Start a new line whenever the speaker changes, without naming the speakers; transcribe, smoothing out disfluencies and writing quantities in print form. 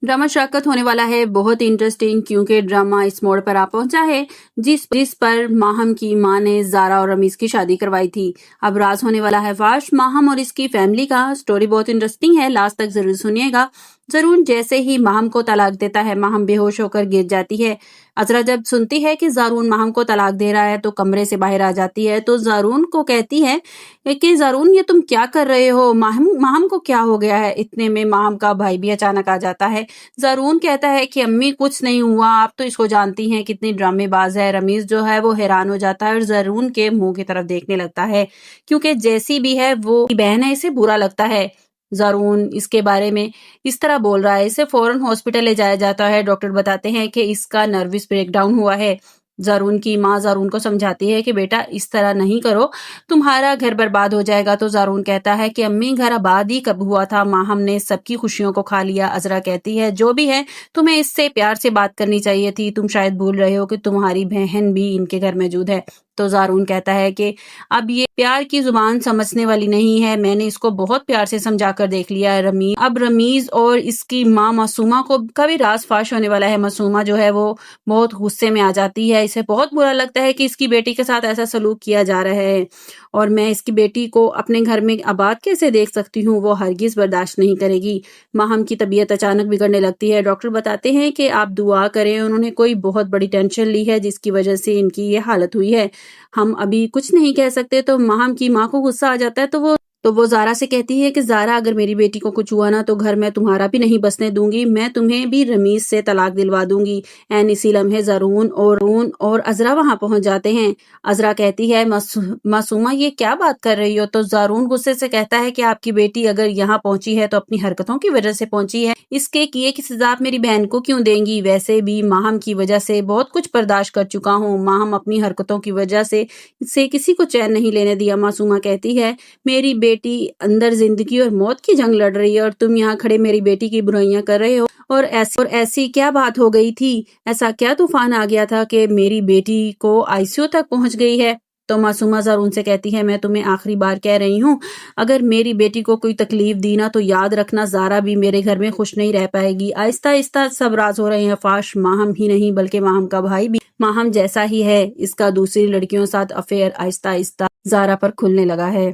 Drama शक्कत होने वाला है बहुत इंटरेस्टिंग, क्योंकि ड्रामा इस मोड़ पर आ पहुंचा है जिस पर माहम की मां ने ज़ारा और रमीज की शादी करवाई थी। अब राज होने वाला है फाश माहम और इसकी फैमिली का। स्टोरी बहुत इंटरेस्टिंग है, लास्ट तक जरूर सुनिएगा। जरून जैसे ही माहम को तलाक देता है, माहम बेहोश होकर गिर जाती है। अजरा जब सुनती है कि जारून माहम को तलाक दे रहा है तो कमरे से बाहर आ जाती है। तो जारून को कहती है कि जारून, ये तुम क्या कर रहे हो? माहम माहम को क्या हो गया है? इतने में माहम का भाई भी अचानक आ जाता है। जारून कहता है कि अम्मी कुछ नहीं हुआ, आप तो इसको जानती हैं कितनी ड्रामेबाज है। रमीज जो है वो हैरान हो जाता है और जारून के मुंह की तरफ देखने लगता है, क्योंकि जैसी भी है वो बहन है, इसे बुरा लगता है। जारून इसके बारे में इस तरह बोल रहा है, इसे फौरन हॉस्पिटल ले जाया जाता है। डॉक्टर बताते हैं कि इसका नर्वस ब्रेकडाउन हुआ है। जारून की माँ जारून को समझाती है कि बेटा इस तरह नहीं करो, तुम्हारा घर बर्बाद हो जाएगा। तो जारून कहता है कि अम्मी घर आबाद ही कब हुआ था, माहम ने सबकी खुशियों को खा लिया। अजरा कहती है जो भी है तुम्हें इससे प्यार से बात करनी चाहिए थी, तुम शायद भूल रहे हो कि तुम्हारी बहन भी इनके घर मौजूद है। तो जारून कहता है कि अब ये प्यार की जुबान समझने वाली नहीं है, मैंने इसको बहुत प्यार से समझा कर देख लिया है। अब रमीज और इसकी माँ मासूमा को का भी राज फाश होने वाला है। मासूमा जो है वो बहुत गुस्से में आ जाती है, इसे बहुत बुरा लगता है कि इसकी बेटी के साथ ऐसा सलूक किया जा रहा है और मैं इसकी बेटी को अपने घर में आबाद कैसे देख सकती हूँ, वो हरगिज बर्दाश्त नहीं करेगी। माहम की तबीयत अचानक बिगड़ने लगती है। डॉक्टर बताते हैं कि आप दुआ करें, उन्होंने कोई बहुत बड़ी टेंशन ली है जिसकी वजह से इनकी ये हालत हुई है, हम अभी कुछ नहीं कह सकते। तो माहम की माँ को गुस्सा आ जाता है, तो वो ज़ारा से कहती है कि ज़ारा, अगर मेरी बेटी को कुछ हुआ ना तो घर में तुम्हारा भी नहीं बसने दूंगी, मैं तुम्हें भी रमीज से तलाक दिलवा दूंगी। एन इसी लम्हे ज़रून और अजरा वहां पहुंच जाते हैं। अजरा कहती है मासूमा ये क्या बात कर रही हो? तो ज़रून गुस्से से कहता है कि आपकी बेटी अगर यहाँ पहुंची है तो अपनी हरकतों की वजह से पहुंची है, इसके किए की सजा आप मेरी बहन को क्यों देंगी? वैसे भी माहम की वजह से बहुत कुछ बर्दाश्त कर चुका हूँ, माहम अपनी हरकतों की वजह से किसी को चैन नहीं लेने दिया। मासूमा कहती है मेरी बेटी अंदर जिंदगी और मौत की जंग लड़ रही है और तुम यहाँ खड़े मेरी बेटी की बुराइयां कर रहे हो। और ऐसी क्या बात हो गई थी, ऐसा क्या तूफान आ गया था कि मेरी बेटी को आईसीयू तक पहुंच गई है? तो मासूमा जारून से कहती है मैं तुम्हें आखिरी बार कह रही हूँ, अगर मेरी बेटी को कोई तकलीफ दी ना तो याद रखना ज़ारा भी मेरे घर में खुश नहीं रह पाएगी। आहिस्ता आहिस्ता सब राज हो रहे हैं फाश, माहम ही नहीं बल्कि माहम का भाई भी माहम जैसा ही है, इसका दूसरी लड़कियों साथ अफेयर आहिस्ता आहिस्ता ज़ारा पर खुलने लगा है।